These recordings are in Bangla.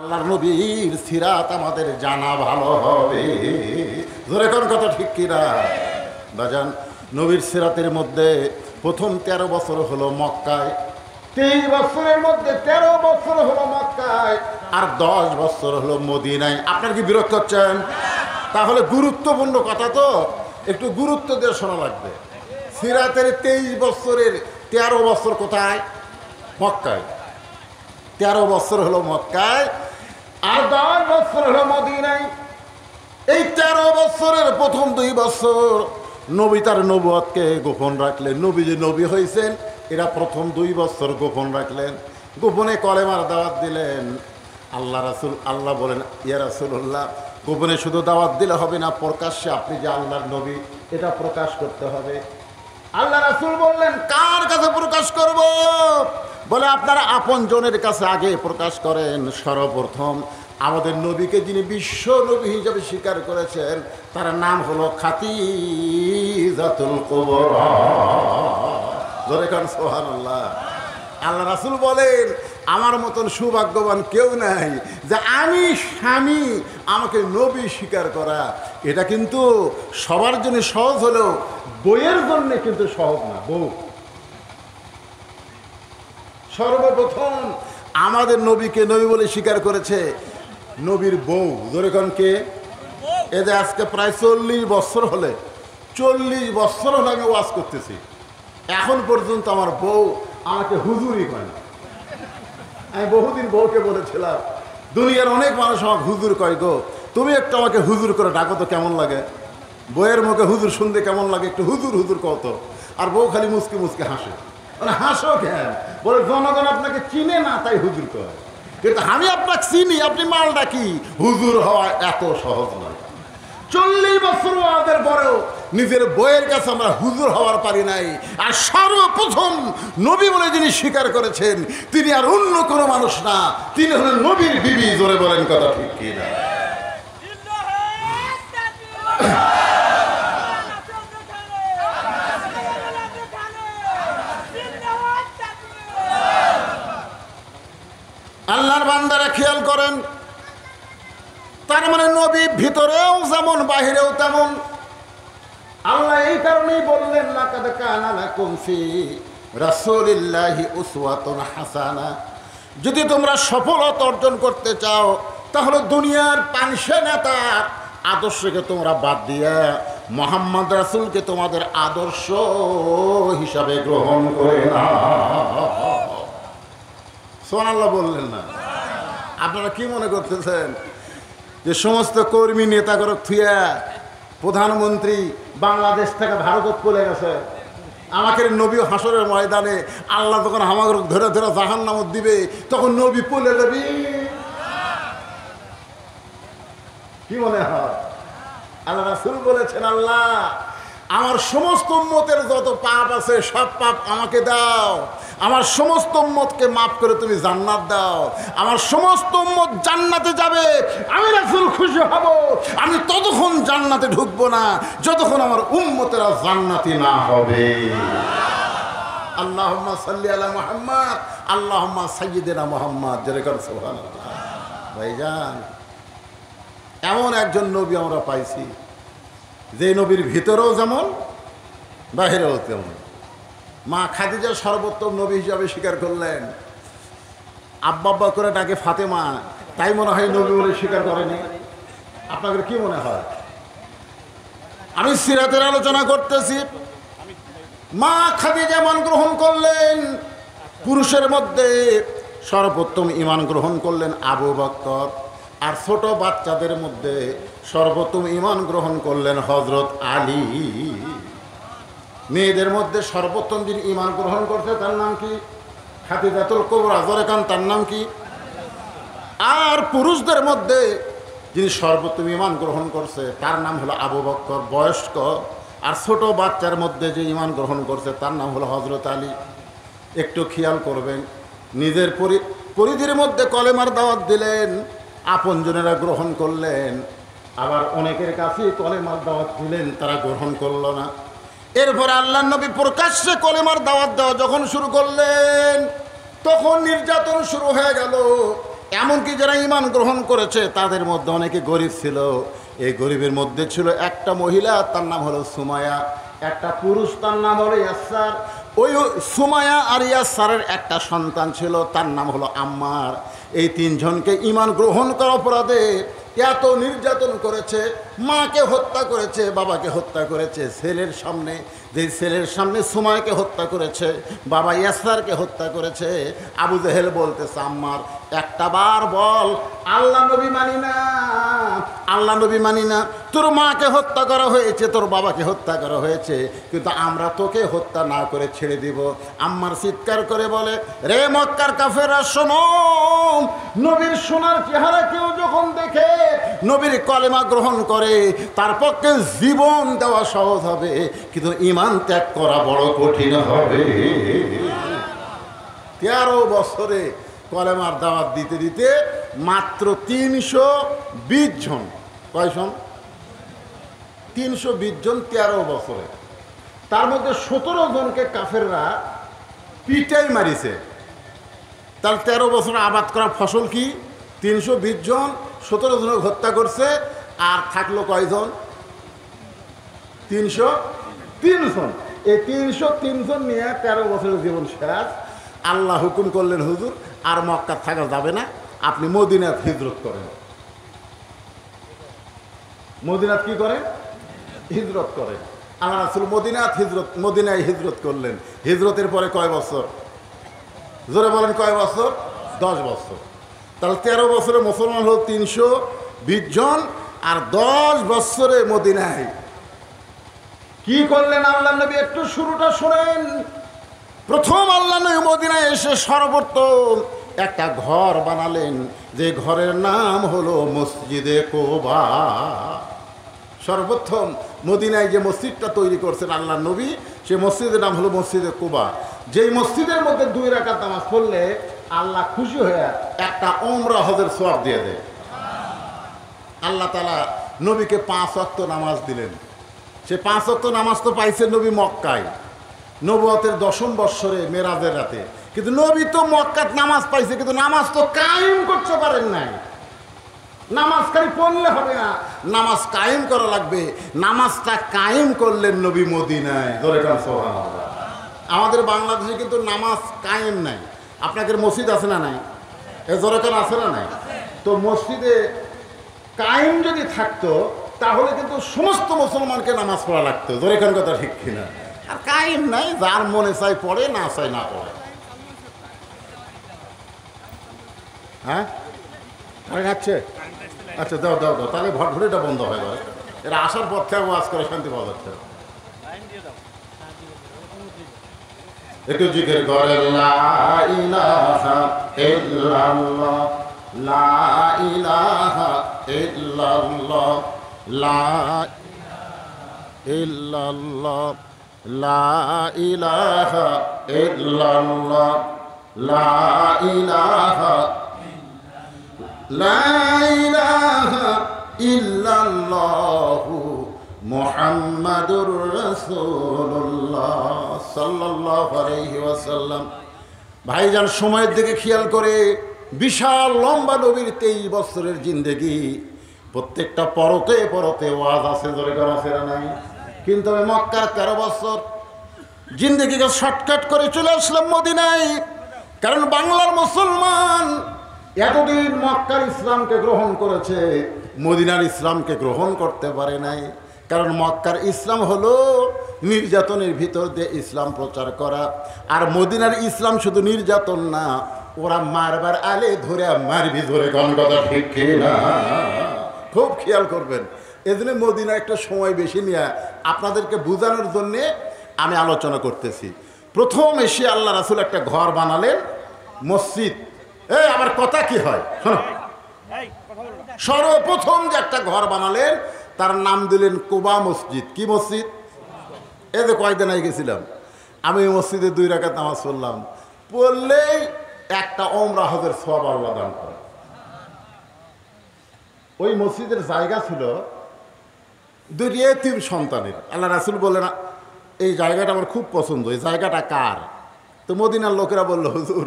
আল্লাহর নবীর সিরাত আমাদের জানা ভালো হবে। জোরে কোন কথা ঠিক কিনা বাজান? নবীর সিরাতের মধ্যে প্রথম 13 বছর হলো মক্কায়, 23 বছরের মধ্যে 13 বছর হলো মক্কায়, আর 10 বছর হলো মদিনায়। আপনার কি বিরক্ত হচ্ছেন? তাহলে গুরুত্বপূর্ণ কথা তো একটু গুরুত্ব দিয়ে শোনা লাগবে। সিরাতের 23 বছরের 13 বছর কোথায়? মক্কায়। 13 বছর হলো মক্কায় আর 10 বছর হলো মদিনায়। এই 13 বছরের প্রথম 2 বছর নবী তার নবুয়তকে গোপন রাখলেন। নবী যে নবী হয়েছেন এরা প্রথম 2 বছর গোপন রাখলেন, গোপনে কলেমার দাওয়াত দিলেন। আল্লাহ রাসূল আল্লাহ বলেন, ইয়া রাসূলুল্লাহ, গোপনে শুধু দাওয়াত দিলে হবে না, প্রকাশ্যে আপনি যে আল্লাহর নবী এটা প্রকাশ করতে হবে। আল্লাহ রাসূল বললেন, কার কাছে প্রকাশ করব? বলে, আপনারা আপনজনের কাছে আগে প্রকাশ করেন। সর্বপ্রথম আমাদের নবীকে যিনি বিশ্ব নবী হিসেবে স্বীকার করেছেন তার নাম হলো খাদিজাতুল কুবরা। জোরে কান সুবহানাল্লাহ। আল্লাহ রাসূল বলেন, আমার মতন সৌভাগ্যবান কেউ নাই যে আমি স্বামী আমাকে নবী স্বীকার করা। এটা কিন্তু সবার জন্য সহজ হলেও বইয়ের জন্য কিন্তু সহজ না। বউ সর্বপ্রথম আমাদের নবীকে নবী বলে স্বীকার করেছে নবীর বউ। জোরেকনকে এদের আজকে প্রায় 40 বছর হলে 40 বছর হলে আমি ওয়াজ করতেছি, এখন পর্যন্ত আমার বউ আমাকে হুজুরই কয় না। আমি বহুদিন বউকে বলেছিলাম, দুনিয়ার অনেক মানুষ আমাকে হুজুর কয় গো, তুমি একটু আমাকে হুজুর করে ডাকো তো, কেমন লাগে? বইয়ের মুখে হুজুর শুনতে কেমন লাগে? একটু হুজুর হুজুর কত। আর বউ খালি মুসকে মুসকে হাসে। মানে হাসো কেন? বলে, জনগণ আপনাকে চিনে না তাই হুজুর কয়, কিন্তু আমি আপনাকে চিনি, আপনি মাল ডাকি। হুজুর হওয়া এত সহজ নয়। 40 বছর আমাদের পরেও নিজের বইয়ের কাছে আমরা হুজুর হওয়ার পারি নাই। আর সর্বপ্রথম নবী বলে যিনি স্বীকার করেছেন তিনি আর অন্য কোনো মানুষ না, তিনি হলেন নবীর বিবি। জোরে বলেন কথা ঠিক কিনা? আল্লাহর বান্দারা খেয়াল করেন, তার মানে নবী ভিতরেও যেমন বাহিরেও তেমন। আল্লাহ এই কারণেই বললেন, লাকাদ কানা লাকুম ফি রাসূলিল্লাহি উসওয়াতুন হাসানা। যদি তোমরা সফলতা অর্জন করতে চাও তাহলে দুনিয়ার পাঁচশো নেতার আদর্শকে তোমরা বাদ দিয়ে মুহাম্মদ রাসূলকে তোমাদের আদর্শ হিসাবে গ্রহণ করে নাও। সুবহানাল্লাহ বললেন না? আপনারা কি মনে করতেছেন যে সমস্ত কর্মী নেতাগর থুয়া প্রধানমন্ত্রী বাংলাদেশ থেকে ভারতত চলে গেছে? আমাকে নবী হাসরের ময়দানে আল্লাহ যখন আমাকে ধরে ধরে জাহান্নামত দিবে তখন নবী পলে যাবি? কি মনে হয়? আল্লাহ রাসূল বলেছেন, আল্লাহ আমার সমস্ত উম্মতের যত পাপ আছে সব পাপ আমাকে দাও, আমার সমস্ত উম্মতকে মাফ করে তুমি জান্নাত দাও। আমার সমস্ত উম্মত জান্নাতে যাবে, আমি রাসূল খুশি হব। আমি ততক্ষণ জান্নাতে ঢুকবো না যতক্ষণ আমার উম্মতেরা জান্নাতি না হবে। আল্লাহুম্মা সাল্লি আলা মুহাম্মদ, আল্লাহুম্মা সাইয়্যিদিনা মুহাম্মদ। যেরকম সুবহানাল্লাহ। ভাইজান, এমন একজন নবী আমরা পাইছি যে নবীর ভিতরেও যেমন বাহিরেও তেমন। মা খাদিজা সর্বোত্তম নবী হিসাবে স্বীকার করলেন। আব্বা আব্বা করে ডাকে ফাতেমা, তাই মনে হয় নবী বলে স্বীকার করেনি? আপনাদের কি মনে হয়? আমি সিরাতের আলোচনা করতেছি। মা খাদিজা ঈমান গ্রহণ করলেন। পুরুষের মধ্যে সর্বোত্তম ঈমান গ্রহণ করলেন আবু বকর, আর ছোট বাচ্চাদের মধ্যে সর্বোত্তম ঈমান গ্রহণ করলেন হযরত আলী। মেয়েদের মধ্যে সর্বোত্তম যিনি ঈমান গ্রহণ করছে তার নাম কি? খাদিজাতুল কুবরা। জোরে কান, তার নাম কি? আর পুরুষদের মধ্যে যিনি সর্বোত্তম ঈমান গ্রহণ করছে তার নাম হলো আবু বকর বয়স্ক, আর ছোট বাচ্চার মধ্যে যে ঈমান গ্রহণ করছে তার নাম হলো হযরত আলী। একটু খেয়াল করবেন, নিজের পরিধির মধ্যে কলেমার দাওয়াত দিলেন, আপনজনেরা গ্রহণ করলেন, আবার অনেকের কাছেই কলেমার দাওয়াত দিলেন, তারা গ্রহণ করল না। এরপরে আল্লাহর নবী প্রকাশ্যে কলেমার দাওয়াত দেওয়া যখন শুরু করলেন তখন নির্যাতন শুরু হয়ে গেল। এমনকি যারা ঈমান গ্রহণ করেছে তাদের মধ্যে অনেকে গরিব ছিল। এই গরিবের মধ্যে ছিল একটা মহিলা, তার নাম হলো সুমায়া, একটা পুরুষ, তার নাম হলো ইয়াসার। ওই সুমায়া আর ইয়াসারের একটা সন্তান ছিল, তার নাম হলো আম্মার। এই তিনজনকে ঈমান গ্রহণ করার অপরাধে এত নির্যাতন করেছে, মাকে হত্যা করেছে, বাবাকে হত্যা করেছে, ছেলের সামনে, যে ছেলের সামনে সুমায়াকে হত্যা করেছে, বাবা ইয়াসারকে হত্যা করেছে। আবু জেহেল বলতেছে, আম্মার একটা বার বল আল্লাহ নবী মানি না, আল্লাহ নবী মানি না। তোর মাকে হত্যা করা হয়েছে, তোর বাবাকে হত্যা করা হয়েছে, কিন্তু আমরা তোকে হত্যা না করে ছেড়ে দিব। আম্মার চিৎকার করে বলে, রে মক্কার কাফেররা শোনো, নবীর সোনার চেহারা কেউ যখন দেখে, নবীর কলেমা গ্রহণ করে, তার পক্ষে জীবন দেওয়া সহজ হবে, কিন্তু ঈমান ত্যাগ করা বড় কঠিন হবে। 13 বছরে কলেমার দাওয়াত দিতে দিতে মাত্র 320 জন, কয়জন? 320 জন 13 বছরে। তার মধ্যে 17 জনকে কাফেররা পিটাই মারিছে। তার 13 বছর আবাদ করা ফসল কি? 320 জন, 17 জনকে হত্যা করছে, আর থাকলো কয়জন? 303 জন। এই 303 জন নিয়ে 13 বছরের জীবন শেষ। আল্লাহ হুকুম করলেন, হুজুর আর মক্কা থাকা যাবে না, আপনি মদিনাত হিজরত করেন। মদিনাত কি করেন? হিজরত করেন। আল্লাহ রাসূল মদিনায় হিজরত করলেন। হিজরতের পরে কয় বছর? জোরে বলেন, কয় বছর? 10 বছর। তাহলে 13 বছরে মুসলমান হল 320 জন, আর 10 বছরে মদিনায় কি করলেন আল্লাহ নবী? একটু শুরুটা শোনেন। প্রথম আল্লাহ নবী মদিনায় এসে সর্বপ্রথম একটা ঘর বানালেন, যে ঘরের নাম হলো মসজিদে কুবা। সর্বপ্রথম মদিনায় যে মসজিদটা তৈরি করছেন আল্লাহ নবী, সে মসজিদের নাম হলো মসজিদে কুবা। যেই মসজিদের মধ্যে 2 রাকাত নামাজ পড়লে আল্লাহ খুশি হয়ে একটা উমরা হজের সওয়াব দিয়ে দেয়। আল্লাহ তাআলা নবীকে 5 ওয়াক্ত নামাজ দিলেন। সে 5 ওয়াক্ত নামাজ তো পাইছেন নবী মক্কায়, নবুয়তের 10ম বৎসরে মেরাজের রাতে। কিন্তু নবী তো মক্কাত নামাজ পাইছে, কিন্তু নামাজ তো কায়েম করতে পারেন নাই। নামাজ খালি পড়লে হবে না, নামাজ কায়েম করা লাগবে। নামাজটা কায়েম করলেন নবী মদিনায়। জোরে কান সুবহানাল্লাহ। আমাদের বাংলাদেশে কিন্তু নামাজ কায়েম নাই। আপনাদের মসজিদ আছে না নাই? এ জোরে কান আছে না নাই? তো মসজিদে কায়েম যদি থাকতো তাহলে কিন্তু সমস্ত মুসলমানকে নামাজ পড়া লাগতো। জোরে কান কথা ঠিক কিনা? আর কায়েম নাই, যার মনে চাই পড়ে, না চাই না পড়ে। হ্যাঁ, যাচ্ছে? আচ্ছা, দাও দাও দাও, তাহলে ভটভটিটা বন্ধ হয়ে যাবে। এরা আসার পর থেকে ওয়াজ করে শান্তি পাওয়া যাচ্ছে। একটু জিকির করে, লা ইলাহা ইল্লাল্লাহ, লা ইলাহা ইল্লাল্লাহ, লা ইল্লাল্লাহ, লা ইলাহা ইল্লাল্লাহ, লা ইলাহা, লা ইলাহা ইল্লাল্লাহু মুহাম্মাদুর রাসূলুল্লাহ সাল্লাল্লাহু আলাইহি ওয়াসাল্লাম। ভাইজান, সময়ের দিকে খেয়াল করে, বিশাল লম্বা নবীর 23 বছরের জিন্দেগি, প্রত্যেকটা পরতে পরতে ওয়াজ আছে, জোরে করা আছে না নাই? কিন্তু আমি মক্কার 13 বছর জিন্দেগিকে শর্টকাট করে চলে আসলাম মদিনায়। কারণ বাংলার মুসলমান এতদিন মক্কার ইসলামকে গ্রহণ করেছে, মদিনার ইসলামকে গ্রহণ করতে পারে নাই। কারণ মক্কার ইসলাম হলো নির্যাতনের ভিতর দিয়ে ইসলাম প্রচার করা, আর মদিনার ইসলাম শুধু নির্যাতন না, ওরা মারবার আলে ধরে মারবি। ধরে কোন কথা ঠিক কিনা? খুব খেয়াল করবেন। এজন্য মদিনা একটা সময় বেশি নিয়ে আপনাদেরকে বোঝানোর জন্যে আমি আলোচনা করতেছি। প্রথম এসে আল্লাহ রাসূল একটা ঘর বানালেন, মসজিদ। আমার কথা কি হয় শোনো। সর্বপ্রথম যে একটা ঘর বানালেন তার নাম দিলেন কুবা মসজিদ। কি মসজিদ? এই যে কয়েকদিন আগে গেছিলাম আমি, ওই মসজিদে 2 রাকাত নামাজ পড়লাম। পড়লেই একটা উমরা হজের সওয়াব আল্লাহ দান করে। ওই মসজিদের জায়গা ছিল 2 এতিম সন্তানের। আল্লাহ রাসূল বললেন, এই জায়গাটা আমার খুব পছন্দ, এই জায়গাটা কার? তো মদিনার লোকেরা বলল, হুজুর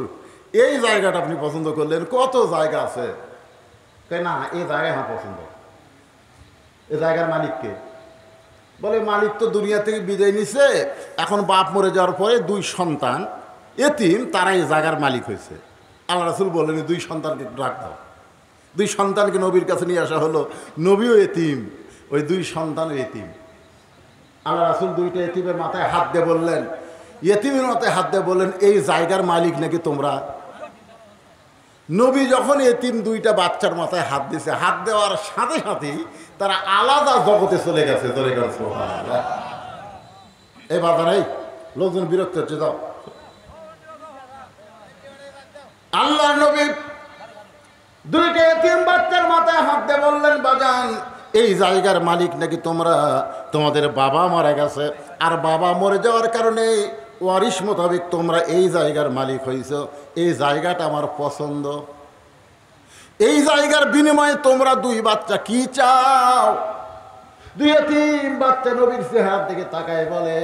এই জায়গাটা আপনি পছন্দ করলেন, কত জায়গা আছে, না এই জায়গা আমার পছন্দ। এই জায়গার মালিককে বলে, মালিক তো দুনিয়া থেকে বিদায় নিছে, এখন বাপ মরে যাওয়ার পরে দুই সন্তান এতিম, তারা এই জায়গার মালিক হয়েছে। আল্লাহ রাসূল বললেন দুই সন্তানকে ডাক দাও। দুই সন্তানকে নবীর কাছে নিয়ে আসা হলো। নবীও এতিম, ওই দুই সন্তানও এতিম। আল্লাহ রাসূল দুইটা এতিমের মাথায় হাত দিয়ে বললেন, এতিমের মাথায় হাত দিয়ে বললেন, এই জায়গার মালিক নাকি তোমরা? নবী যখন এতিম দুইটা বাচ্চার মাথায় হাত দিয়েছে, হাত দেওয়ার সাথে সাথেই তারা আলাদা জগতে চলে গেছে। এই বাজারে লোকজন বিরক্ত হচ্ছে, যাও। আল্লাহ নবী দুইটা এতিম বাচ্চার মাথায় হাত দিয়ে বললেন, বাজান এই জায়গার মালিক নাকি তোমরা? তোমাদের বাবা মারা গেছে, আর বাবা মরে যাওয়ার কারণে ওয়ারিশ মোতাবেক তোমরা এই জায়গার মালিক হইছ। এই জায়গাটা আমার পছন্দ। এই জায়গার বিনিময়ে তোমরা দুই বাচ্চা কি চাও? দুই এতিম বাচ্চা নবীর চেহারার দিকে তাকায় বলে,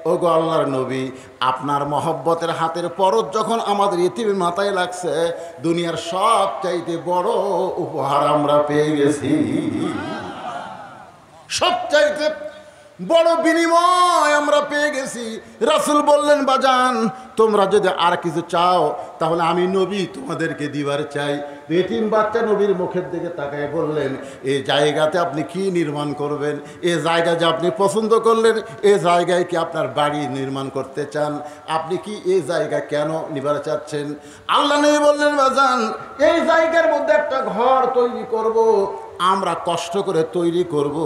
ও গো আল্লাহর নবী, আপনার মহব্বতের হাতের পরত যখন আমাদের এতিমের মাথায় লাগছে, দুনিয়ার সব চাইতে বড় উপহার আমরা পেয়ে গেছি। সব চাইতে বড় বিনিময় আমরা পেয়ে গেছি। রাসূল বললেন, বাজান তোমরা যদি আর কিছু চাও তাহলে আমি নবী তোমাদেরকে দিবার চাই। এতিম বাচ্চা নবীর মুখের দিকে তাকায় বললেন, এই জায়গাতে আপনি কি নির্মাণ করবেন? এই জায়গা যে আপনি পছন্দ করলেন, এই জায়গায় কি আপনার বাড়ি নির্মাণ করতে চান? আপনি কি এই জায়গা কেন নিবার চাচ্ছেন? আল্লাহ নবী বললেন, বাজান এই জায়গার মধ্যে একটা ঘর তৈরি করব। আমরা কষ্ট করে তৈরি করব,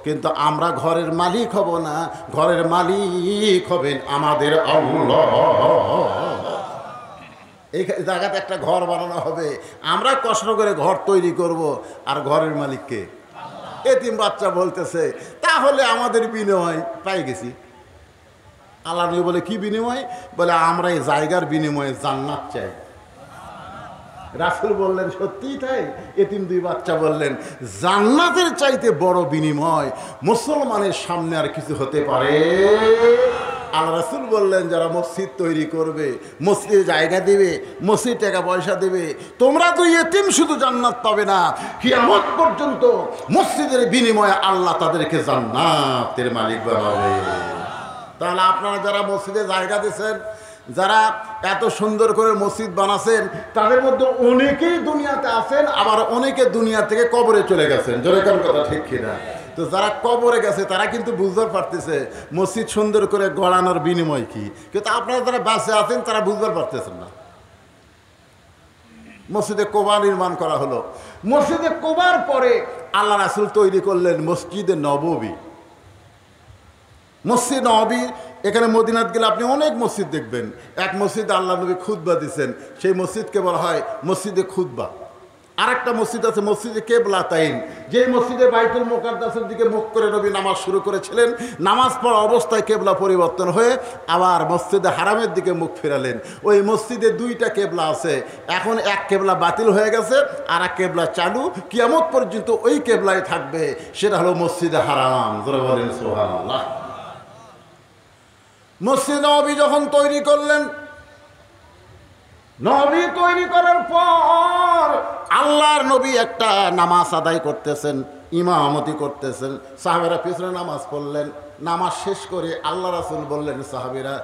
কিন্তু আমরা ঘরের মালিক হব না, ঘরের মালিক হবেন আমাদের আল্লাহ। এই জায়গাতে একটা ঘর বানানো হবে, আমরা কষ্ট করে ঘর তৈরি করব, আর ঘরের মালিককে এতিম বাচ্চা বলতেছে, তাহলে আমাদের বিনিময় পাই গেছি। আল্লাহ নবী বলে, কি বিনিময়? বলে, আমরা এই জায়গার বিনিময়ে জান্নাত চাই। রাসূল বললেন, সত্যিই তাই? এতিম দুই বাচ্চা বললেন, জান্নাতের চাইতে বড় বিনিময় মুসলমানের সামনে আর কিছু হতে পারে? আল্লাহ রাসূল বললেন, যারা মসজিদ তৈরি করবে, মসজিদে জায়গা দেবে, মসজিদ টাকা পয়সা দেবে, তোমরা দুই এতিম শুধু জান্নাত পাবে না, কিয়ামত পর্যন্ত মসজিদের বিনিময়ে আল্লাহ তাদেরকে জান্নাতের মালিক বানাবে। তাহলে আপনারা যারা মসজিদে জায়গা দিয়েছেন, যারা এত সুন্দর করে মসজিদ বানাচ্ছেন, তাদের মধ্যে অনেকেই দুনিয়াতে আছেন, আবার অনেকে দুনিয়া থেকে কবরে চলে গেছেন। জোরে কোন কথা ঠিক কিনা? তো যারা কবরে গেছে তারা কিন্তু বুঝতে পারতেছে মসজিদ সুন্দর করে গড়ানোর বিনিময় কি, কিন্তু আপনারা যারা বাসে আছেন তারা বুঝতে পারতেছেন না। মসজিদে কোবা নির্মাণ করা হলো। মসজিদে কোবার পরে আল্লাহ রাসূল তৈরি করলেন মসজিদে নববী। মসজিদ নববী, এখানে মদিনাত গেলে আপনি অনেক মসজিদ দেখবেন। এক মসজিদে আল্লাহ নবী খুতবা দিচ্ছেন, সেই মসজিদকে বলা হয় মসজিদে খুতবা। আর একটা মসজিদ আছে মসজিদে কেবলাতাইন, যেই মসজিদে বাইতুল মুকাদ্দাসের দিকে মুখ করে নবী নামাজ শুরু করেছিলেন, নামাজ পড়া অবস্থায় কেবলা পরিবর্তন হয়ে আবার মসজিদে হারামের দিকে মুখ ফেরালেন। ওই মসজিদে দুইটা কেবলা আছে, এখন এক কেবলা বাতিল হয়ে গেছে, আর এক কেবলা চালু, কিয়ামত পর্যন্ত ওই কেবলাই থাকবে, সেটা হলো মসজিদে হারাম। জোরে বলেন সুবহানাল্লাহ। মসজিদ নববী যখন তৈরি করলেন, নবী তৈরি করার পর আল্লাহর নবী একটা নামাজ আদায় করতেছেন, ইমামতি করতেছেন, সাহাবেরা পিছনে নামাজ পড়লেন। নামাজ শেষ করে আল্লাহ রাসূল বললেন, সাহাবীরা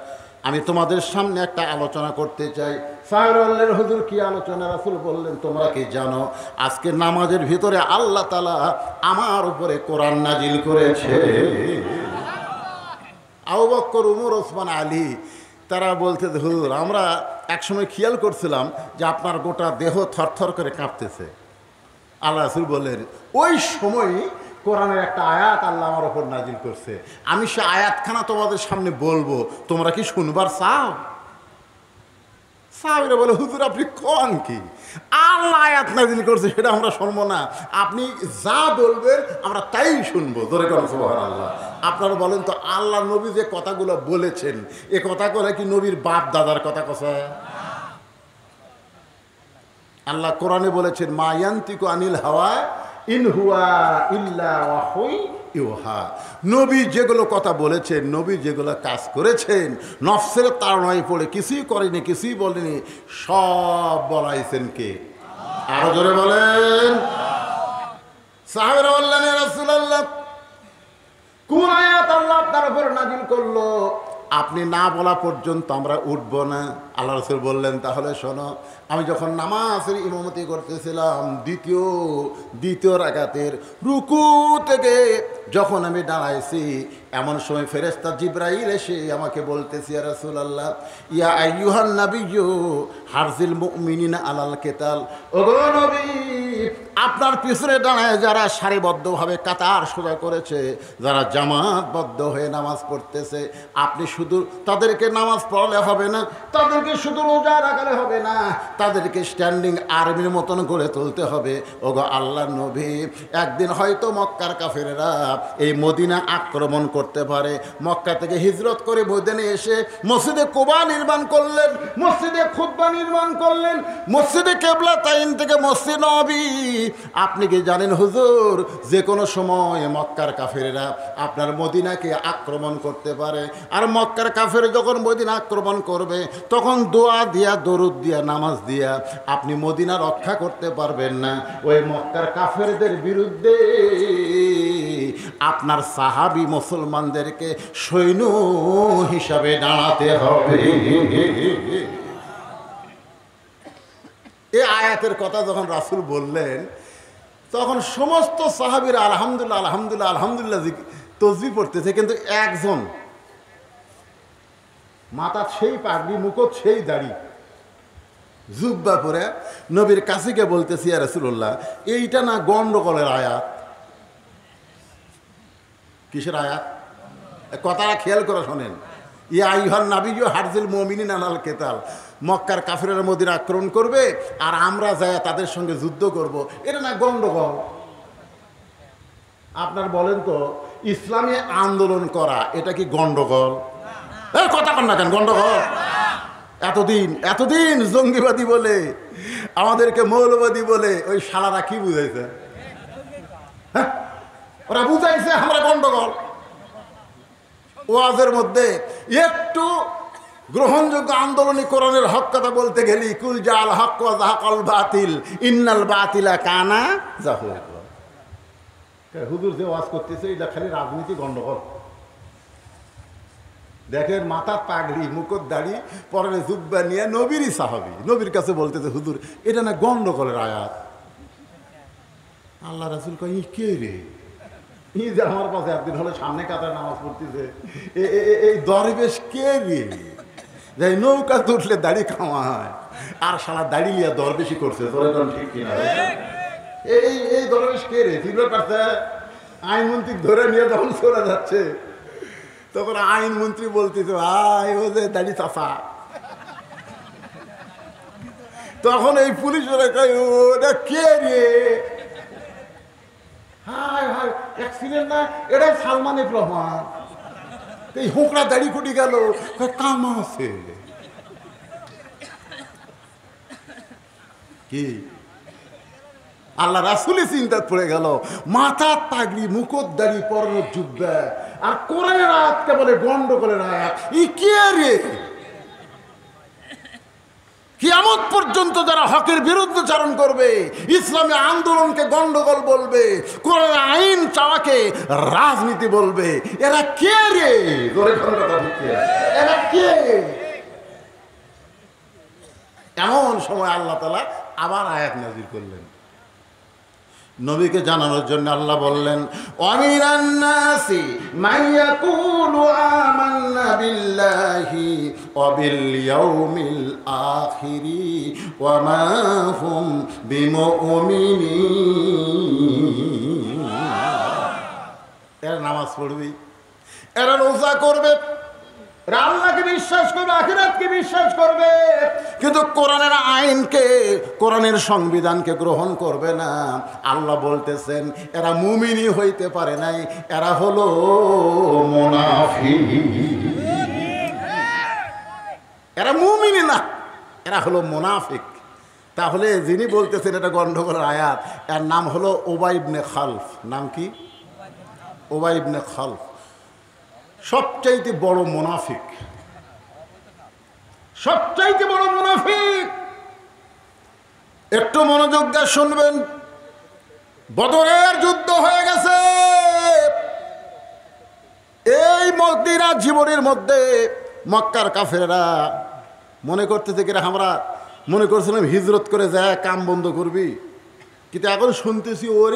আমি তোমাদের সামনে একটা আলোচনা করতে চাই। সাহাবীরা বললেন, হুজুর কি আলোচনা? রাসূল বললেন, তোমরা কি জানো আজকে নামাজের ভিতরে আল্লাহ তাআলা আমার উপরে কোরআন নাজিল করেছে? আবু বকর, উমর, ওসমান, আলী তারা বলতে, হুজুর আমরা একসময় খেয়াল করছিলাম যে আপনার গোটা দেহ থরথর করে কাঁপতেছে। আল্লাহ রাসূল বললেন, ওই সময় কোরআনের একটা আয়াত আল্লাহ আমার ওপর নাজিল করছে, আমি সে আয়াতখানা তোমাদের সামনে বলবো, তোমরা কি শুনবার চাও? সাহাবীরা বলে, হুজুর আপনি কোন কি? আল্লাহ আয়াত নাজিল করছে, সেটা আমরা শুনবো না, আপনি যা বলবেন আমরা তাই শুনবো। ধরে করেন সুবহানাল্লাহ। আপনারা বলেন তো, আল্লাহ নবী যে কথাগুলো বলেছেন, এ কথা করে কি নবীর বাপ দাদার কথা কথা? আল্লাহ কোরআনে বলেছেন, মা ইয়ান্তিকু আনিল হাওয়া ইন হুয়া ইল্লা ওয়াহয়ুন ইউহা, নবী যেগুলো কথা বলেছেন, নবী যেগুলো কাজ করেছেন, নফসের তাড়নায় পড়ে কিছুই করেনি, কিছুই বলেনি, সব বলাইছেন কে? আরো জোরে বলেন। সাহাবারা বললেন, ইয়া রাসূলুল্লাহ, কোন আয়াত আল্লাহ আপনার উপর নাযিল করলো? আপনি না বলা পর্যন্ত আমরা উঠব না। আল্লাহ রাসূল বললেন, তাহলে শোনো, আমি যখন নামাজের ইমামতি করতেছিলাম দ্বিতীয় রাকাতের রুকু থেকে যখন আমি দাঁড়াইছি, এমন সময় ফেরেশতা জিবরাইল এসে আমাকে বলতেছে, ইয়া রাসূলুল্লাহ, ইয়া আইয়ুহান নাবিয়্যু হারজিল মুমিনিনা আলাল কিতাল, ওগো নবী, আপনার পিছনে দাঁড়ায় যারা সারিবদ্ধভাবে কাতার সোজা করেছে, যারা জামাতবদ্ধ হয়ে নামাজ পড়তেছে, আপনি শুধু তাদেরকে নামাজ পড়ালে হবে না, তাদেরকে শুধু রোজা রাখলে হবে না, তাদেরকে স্ট্যান্ডিং আর্মির মতন গড়ে তুলতে হবে। ওগো আল্লাহর নবী, একদিন হয়তো মক্কার কাফেরেরা এই মদিনা আক্রমণ করতে পারে। মক্কা থেকে হিজরত করে মদিনে এসে মসজিদে কুবা নির্মাণ করলেন, মসজিদে খুতবা নির্মাণ করলেন, মসজিদে কিবলাতাইন থেকে মসজিদ নববী। আপনি কি জানেন হুজুর, যে কোনো সময় মক্কার কাফেরেরা আপনার মদিনাকে আক্রমণ করতে পারে। আর মক্কার কাফের যখন মদিনা আক্রমণ করবে, তখন দোয়া দিয়া, দরুদ দিয়া, নামাজ দিয়া আপনি মদিনা রক্ষা করতে পারবেন না। ওই মক্কার কাফেরদের বিরুদ্ধে আপনার সাহাবী মুসলমানদেরকে সৈন্য হিসাবে দাঁড়াতে হবে। এই আয়াতের কথা যখন রাসূল বললেন, তখন সমস্ত সাহাবীরা আলহামদুলিল্লাহ আলহামদুলিল্লাহ আলহামদুলিল্লাহ তসবিহ পড়তেছে, কিন্তু একজন মাথা সেই পাগড়ি, মুকুট সেই দাড়ি, জুব্বা পরে নবীর কাছে গিয়ে বলতেছি, ইয়া রাসূলুল্লাহ, এইটা না গন্ডগোলের আয়াত? কিসের আয়াত? কথাটা খেয়াল করে শোনেন। ইয়া আইয়ুহান নাবিয়্যু হারজিল মুমিনিনা আলাল কিতাল, মক্কার কাফেরেরা মদিনা আক্রমণ করবে আর আমরা যায় তাদের সঙ্গে যুদ্ধ করব, এটা না গন্ডগোল? আপনার বলেন তো, ইসলামী আন্দোলন করা এটা কি গন্ডগোল? কথা কন না কেন, গন্ডগোল? এতদিন জঙ্গিবাদী বলে, আমাদেরকে মৌলবাদী বলে ওই শালারা কি বুঝাইছে? হ্যাঁ, ওরা বুঝাইছে আমরা গন্ডগোল। ওয়াজের মধ্যে একটু গ্রহণযোগ্য আন্দোলনী কোরআনের হক কথা বলতে গেলি, কুল জাল হক ওয়া যাহাকাল বাতিল ইন্নাল বাতিলা কানা যাহুকা। হুজুর যে ওয়াজ করতেছে এটা খালি রাজনীতি, গন্ডগোল। দেখেন, মাথার পাগড়ি, মুকুট দাড়ি, পরনে জুব্বা নিয়ে নবীরই সাহাবী নবীর কাছে বলতেছে, হুজুর এটা না গন্ডগোলের আয়াত। আল্লাহ রাসূল কয়, ই কে রে? ই যে আমার পাশে একদিন হলে সামনে কাতার নামাজ পড়তেছে, এই দরবেশ কে রে? যাই নৌকা উঠলে দাড়ি খাওয়ায়, আর সারা দাড়ি লিয়া দরবেশি করছে। ঠিক কিনা? এই দরবেশ কে রে? সিলভার পাশে আইনমন্ত্রী ধরে নিয়ে যখন চলে যাচ্ছে, তখন আইনমন্ত্রী বলতেছে, ভাই ও যে দাড়ি চাষা। তখন এই পুলিশেরা কয়, ওটা কে রে? হায় হায়, অ্যাক্সিডেন্ট না, এটা সালমান এফ রহমান। এই হোকরা দাড়ি কুটি গেল, কাম আছে কি? আল্লাহ রাসূলই চিন্তা পড়ে গেল, মাথার পাগড়ি, মুকুট দাড়ি, পরনে জুব্বা, আর কোরআনের আয়াতকে বলে গন্ডগোলের আয়াত। ই কে রে? কিয়ামত পর্যন্ত যারা হকের বিরুদ্ধে চারণ করবে, ইসলামী আন্দোলনকে গন্ডগোল বলবে, কোরআনের আইন চাওয়াকে রাজনীতি বলবে, এরা কে রে? এরা কে? এমন সময় আল্লাহ তাআলা আবার আয়াত নাযিল করলেন নবীকে জানানোর জন্য। আল্লাহ বললেন, ওয়ামিনান নাসি মান ইয়াকুলু আমান্না বিল্লাহি ওয়া বিল ইয়াউমিল আখিরি ওয়া মা হুম বিমুমিনিন। এরা নামাজ পড়বে, এরা রোজা করবে, এরা আল্লাহকে বিশ্বাস করবে, আখিরাতকে বিশ্বাস করবে, কিন্তু কোরআনের আইনকে, কোরআনের সংবিধানকে গ্রহণ করবে না। আল্লাহ বলতেছেন এরা মুমিনই হইতে পারে নাই, এরা হলো মুনাফিক। এরা মুমিনই না, এরা হলো মুনাফিক। তাহলে যিনি বলতেছেন এটা গন্ডগোলের আয়াত, এর নাম হলো উবাই ইবনে খালফ। নাম কি? উবাই ইবনে খালফ সবচাইতে বড় মুনাফিক, সবচাইতে বড় মুনাফিক। একটু মনোযোগ দিয়ে শুনবেন। বদরের যুদ্ধ হয়ে গেছে, এই মদিনা জীবনের মধ্যে মক্কার কাফেররা মনে করতে থেকে আমরা মনে করছিলাম হিজরত করে যায় কাম বন্ধ করবি, কিন্তু এখন শুনতেছি ওরে